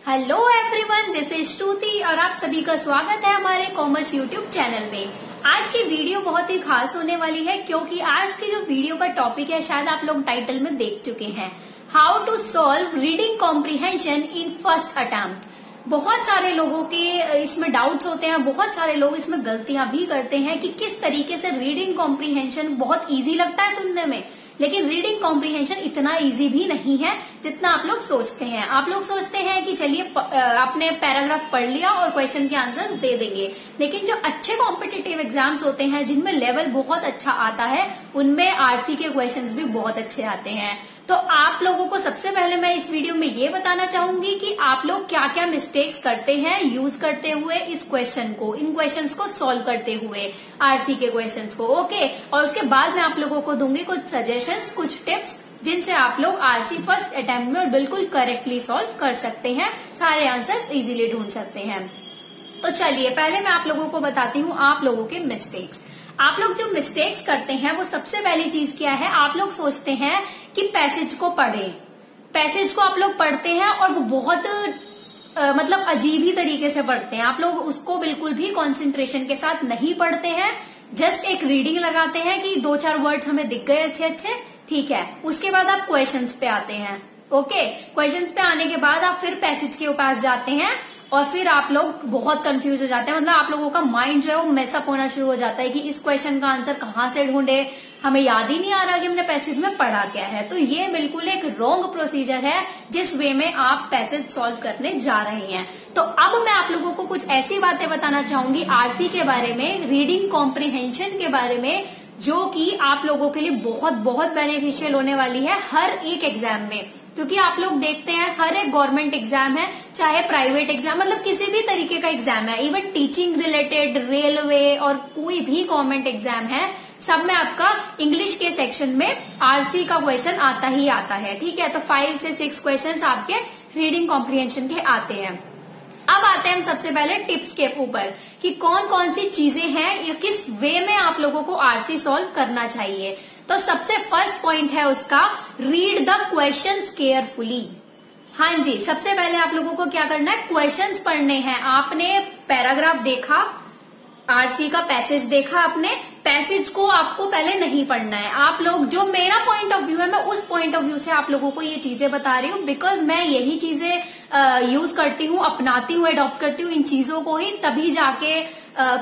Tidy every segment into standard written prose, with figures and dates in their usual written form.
Hello everyone, this is श्रुति और आप सभी का स्वागत है हमारे कॉमर्स यूट्यूब चैनल में। आज की वीडियो बहुत ही खास होने वाली है क्योंकि आज की जो वीडियो का टॉपिक है शायद आप लोग टाइटल में देख चुके हैं, how to solve reading comprehension in first attempt. बहुत सारे लोगों के इसमें डाउट्स होते हैं, बहुत सारे लोग इसमें गलतियां भी करते हैं कि किस तरीके से रीडिंग कॉम्प्रिहेंशन बहुत इजी लगता है सुनने में, लेकिन रीडिंग कॉम्प्रिहेंशन इतना इजी भी नहीं है जितना आप लोग सोचते हैं। आप लोग सोचते हैं कि चलिए आपने पैराग्राफ पढ़ लिया और क्वेश्चन के आंसर्स दे देंगे, लेकिन जो अच्छे कॉम्पिटिटिव एग्जाम्स होते हैं जिनमें लेवल बहुत अच्छा आता है उनमें आरसी के क्वेश्चंस भी बहुत अच्छे आते हैं। तो आप लोगों को सबसे पहले मैं इस वीडियो में ये बताना चाहूंगी कि आप लोग क्या क्या मिस्टेक्स करते हैं यूज करते हुए इस क्वेश्चन को, इन क्वेश्चंस को सॉल्व करते हुए आरसी के क्वेश्चंस को। ओके, और उसके बाद मैं आप लोगों को दूंगी कुछ सजेशंस, कुछ टिप्स जिनसे आप लोग आरसी फर्स्ट अटेम्प्ट में और बिल्कुल करेक्टली सॉल्व कर सकते हैं, सारे आंसर्स इजीली ढूंढ सकते हैं। तो चलिए पहले मैं आप लोगों को बताती हूँ आप लोगों के मिस्टेक्स। आप लोग जो मिस्टेक्स करते हैं वो सबसे पहली चीज क्या है, आप लोग सोचते हैं कि पैसेज को पढ़ें। पैसेज को आप लोग पढ़ते हैं और वो बहुत मतलब अजीब ही तरीके से पढ़ते हैं। आप लोग उसको बिल्कुल भी कंसंट्रेशन के साथ नहीं पढ़ते हैं, जस्ट एक रीडिंग लगाते हैं कि दो चार वर्ड्स हमें दिख गए अच्छे अच्छे, ठीक है। उसके बाद आप क्वेश्चंस पे आते हैं। ओके, क्वेश्चंस पे आने के बाद आप फिर पैसेज के पास जाते हैं और फिर आप लोग बहुत कंफ्यूज हो जाते हैं। मतलब आप लोगों का माइंड जो है वो मेसअप होना शुरू हो जाता है कि इस क्वेश्चन का आंसर कहाँ से ढूंढे, हमें याद ही नहीं आ रहा कि हमने पैसेज में पढ़ा क्या है। तो ये बिल्कुल एक रॉन्ग प्रोसीजर है जिस वे में आप पैसेज सॉल्व करने जा रहे हैं। तो अब मैं आप लोगों को कुछ ऐसी बातें बताना चाहूंगी आरसी के बारे में, रीडिंग कॉम्प्रिहेंशन के बारे में, जो कि आप लोगों के लिए बहुत बहुत बेनिफिशियल होने वाली है हर एक एग्जाम में। क्योंकि आप लोग देखते हैं हर एक गवर्नमेंट एग्जाम है, चाहे प्राइवेट एग्जाम, मतलब किसी भी तरीके का एग्जाम है, इवन टीचिंग रिलेटेड, रेलवे और कोई भी गवर्नमेंट एग्जाम है, सब में आपका इंग्लिश के सेक्शन में आरसी का क्वेश्चन आता ही आता है, ठीक है। तो 5 से 6 क्वेश्चन आपके रीडिंग कॉम्प्रिहेंशन के आते हैं। अब आते हैं हम सबसे पहले टिप्स के ऊपर कि कौन कौन सी चीजें हैं या किस वे में आप लोगों को आरसी सॉल्व करना चाहिए। तो सबसे फर्स्ट पॉइंट है उसका, रीड द क्वेश्चंस केयरफुली। हाँ जी, सबसे पहले आप लोगों को क्या करना है, क्वेश्चंस पढ़ने हैं। आपने पैराग्राफ देखा, आरसी का पैसेज देखा, आपने पैसेज को आपको पहले नहीं पढ़ना है। आप लोग, जो मेरा पॉइंट ऑफ व्यू है, मैं उस पॉइंट ऑफ व्यू से आप लोगों को ये चीजें बता रही हूँ, बिकॉज मैं यही चीजें यूज करती हूँ, अपनाती हूँ, अडॉप्ट करती हूँ इन चीजों को ही, तभी जाके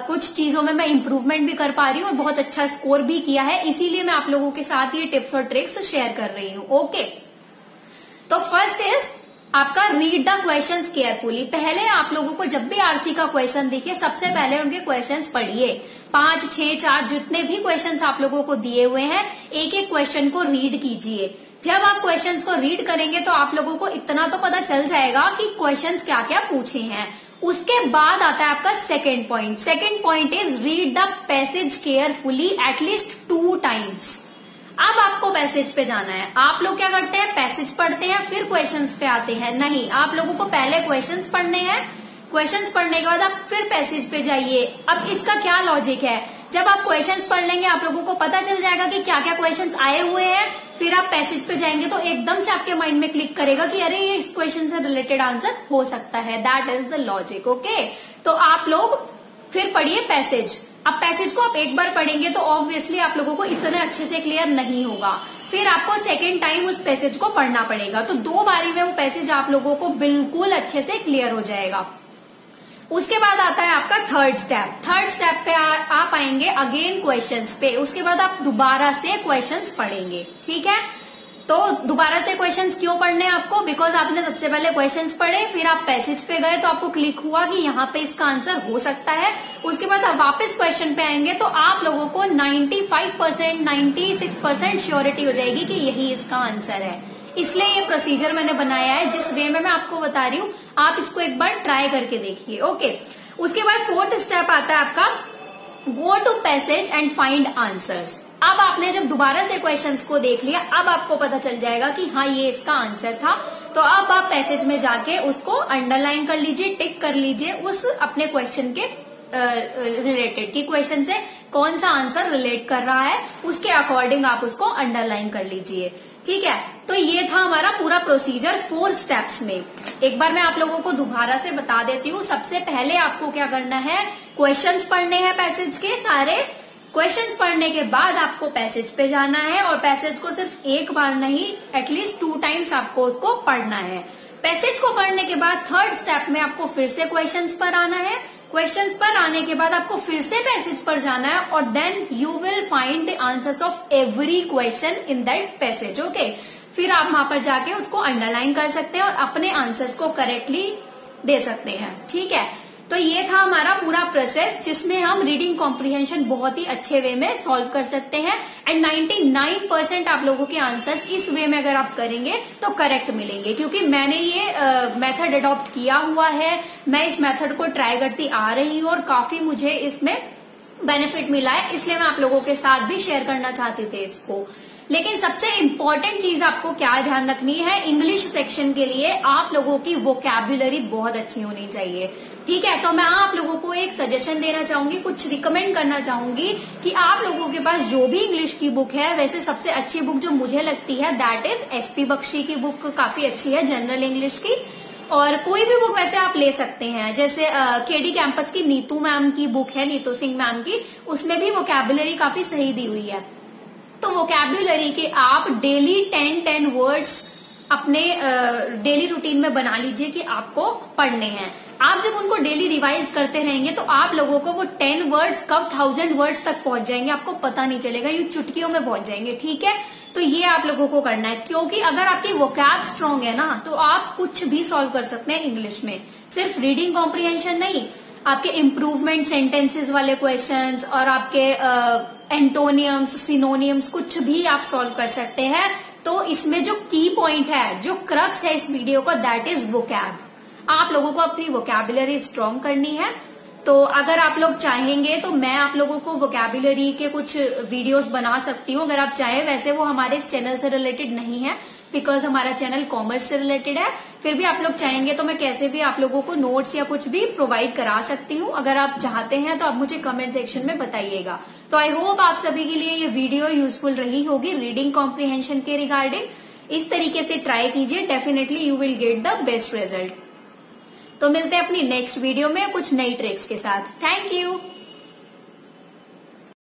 कुछ चीजों में मैं इंप्रूवमेंट भी कर पा रही हूँ और बहुत अच्छा स्कोर भी किया है। इसीलिए मैं आप लोगों के साथ ये टिप्स और ट्रिक्स शेयर कर रही हूँ। ओके, तो फर्स्ट इज आपका रीड द क्वेश्चंस केयरफुली। पहले आप लोगों को जब भी आरसी का क्वेश्चन दिखे, सबसे पहले उनके क्वेश्चंस पढ़िए। 5, 6, 4 जितने भी क्वेश्चंस आप लोगों को दिए हुए हैं, एक एक क्वेश्चन को रीड कीजिए। जब आप क्वेश्चंस को रीड करेंगे तो आप लोगों को इतना तो पता चल जाएगा कि क्वेश्चंस क्या क्या पूछे हैं। उसके बाद आता है आपका second point. Second point is read the passage carefully at least 2 times. अब आपको पैसेज पे जाना है। आप लोग क्या करते हैं, पैसेज पढ़ते हैं फिर क्वेश्चंस पे आते हैं। नहीं, आप लोगों को पहले क्वेश्चंस पढ़ने हैं, क्वेश्चंस पढ़ने के बाद आप फिर पैसेज पे जाइए। अब इसका क्या लॉजिक है, जब आप क्वेश्चंस पढ़ लेंगे आप लोगों को पता चल जाएगा कि क्या क्या क्वेश्चंस आए हुए हैं, फिर आप पैसेज पे जाएंगे तो एकदम से आपके माइंड में क्लिक करेगा कि अरे ये इस क्वेश्चन से रिलेटेड आंसर हो सकता है। That is the logic. Okay, तो आप लोग फिर पढ़िए पैसेज। अब पैसेज को आप एक बार पढ़ेंगे तो ऑब्वियसली आप लोगों को इतने अच्छे से क्लियर नहीं होगा, फिर आपको सेकेंड टाइम उस पैसेज को पढ़ना पड़ेगा। तो 2 बारी में वो पैसेज आप लोगों को बिल्कुल अच्छे से क्लियर हो जाएगा। उसके बाद आता है आपका थर्ड स्टेप। थर्ड स्टेप पे आप आएंगे अगेन क्वेश्चंस पे। उसके बाद आप दोबारा से क्वेश्चंस पढ़ेंगे, ठीक है। तो दोबारा से क्वेश्चंस क्यों पढ़ने हैं आपको, बिकॉज आपने सबसे पहले क्वेश्चंस पढ़े, फिर आप पैसेज पे गए तो आपको क्लिक हुआ कि यहाँ पे इसका आंसर हो सकता है। उसके बाद आप वापस क्वेश्चन पे आएंगे तो आप लोगों को 95%, 96% श्योरिटी हो जाएगी कि यही इसका आंसर है। इसलिए ये प्रोसीजर मैंने बनाया है, जिस वे में मैं आपको बता रही हूँ आप इसको एक बार ट्राई करके देखिए। ओके, उसके बाद फोर्थ स्टेप आता है आपका, go to passage and find answers. अब आपने जब दोबारा से क्वेश्चंस को देख लिया, अब आपको पता चल जाएगा कि हाँ ये इसका आंसर था। तो अब आप पैसेज में जाके उसको अंडरलाइन कर लीजिए, टिक कर लीजिए उस अपने क्वेश्चन के रिलेटेड, कि क्वेश्चन से कौन सा आंसर रिलेट कर रहा है, उसके अकॉर्डिंग आप उसको अंडरलाइन कर लीजिए। ठीक है, तो ये था हमारा पूरा प्रोसीजर 4 स्टेप्स में। एक बार मैं आप लोगों को दोबारा से बता देती हूँ। सबसे पहले आपको क्या करना है, क्वेश्चंस पढ़ने हैं पैसेज के सारे। क्वेश्चंस पढ़ने के बाद आपको पैसेज पे जाना है और पैसेज को सिर्फ एक बार नहीं, एटलीस्ट 2 टाइम्स आपको उसको पढ़ना है। पैसेज को पढ़ने के बाद 3rd स्टेप में आपको फिर से क्वेश्चंस पर आना है। क्वेश्चंस पर आने के बाद आपको फिर से पैसेज पर जाना है और then you will find the answers of every question in that passage. Okay, फिर आप वहां पर जाके उसको अंडरलाइन कर सकते हैं और अपने आंसर्स को करेक्टली दे सकते हैं। ठीक है, तो ये था हमारा पूरा प्रोसेस जिसमें हम रीडिंग कॉम्प्रिहेंशन बहुत ही अच्छे वे में सॉल्व कर सकते हैं एंड 99% आप लोगों के आंसर्स इस वे में अगर आप करेंगे तो करेक्ट मिलेंगे, क्योंकि मैंने ये मेथड अडॉप्ट किया हुआ है। मैं इस मेथड को ट्राई करती आ रही हूँ और काफी मुझे इसमें बेनिफिट मिला है, इसलिए मैं आप लोगों के साथ भी शेयर करना चाहती थी इसको। लेकिन सबसे इम्पोर्टेंट चीज आपको क्या ध्यान रखनी है, इंग्लिश सेक्शन के लिए आप लोगों की वोकैब्युलरी बहुत अच्छी होनी चाहिए। ठीक है, तो मैं आप लोगों को एक सजेशन देना चाहूंगी, कुछ रिकमेंड करना चाहूंगी कि आप लोगों के पास जो भी इंग्लिश की बुक है, वैसे सबसे अच्छी बुक जो मुझे लगती है दैट इज एसपी बख्शी की बुक, काफी अच्छी है जनरल इंग्लिश की। और कोई भी बुक वैसे आप ले सकते हैं, जैसे केडी कैंपस की नीतू मैम की बुक है, नीतू सिंह मैम की, उसमें भी वोकैब्युलरी काफी सही दी हुई है। तो वोकैब्युलरी के आप डेली 10 वर्ड्स अपने डेली रूटीन में बना लीजिए कि आपको पढ़ने हैं। आप जब उनको डेली रिवाइज करते रहेंगे तो आप लोगों को वो 10 वर्ड्स कब 1000 वर्ड्स तक पहुंच जाएंगे आपको पता नहीं चलेगा, यूं चुटकियों में पहुंच जाएंगे। ठीक है, तो ये आप लोगों को करना है, क्योंकि अगर आपकी वोकैब स्ट्रांग है ना तो आप कुछ भी सॉल्व कर सकते हैं इंग्लिश में। सिर्फ रीडिंग कॉम्प्रिहेंशन नहीं, आपके इम्प्रूवमेंट सेंटेंसेस वाले क्वेश्चंस और आपके एंटोनियम्स, सिनोनियम्स, कुछ भी आप सॉल्व कर सकते हैं। तो इसमें जो की पॉइंट है, जो क्रक्स है इस वीडियो का, दैट इज वोकैब। आप लोगों को अपनी वोकैबुलरी स्ट्रांग करनी है। तो अगर आप लोग चाहेंगे तो मैं आप लोगों को वोकैबुलरी के कुछ वीडियोस बना सकती हूँ अगर आप चाहें। वैसे वो हमारे इस चैनल से रिलेटेड नहीं है, बिकॉज हमारा चैनल कॉमर्स से रिलेटेड है। फिर भी आप लोग चाहेंगे तो मैं कैसे भी आप लोगों को नोट्स या कुछ भी प्रोवाइड करा सकती हूँ। अगर आप चाहते हैं तो आप मुझे कमेंट सेक्शन में बताइएगा। तो आई होप आप सभी के लिए ये वीडियो यूजफुल रही होगी रीडिंग कॉम्प्रिहेंशन के रिगार्डिंग। इस तरीके से ट्राई कीजिए, definitely you will get the best result. तो मिलते हैं अपनी नेक्स्ट वीडियो में कुछ नई ट्रिक्स के साथ। Thank you.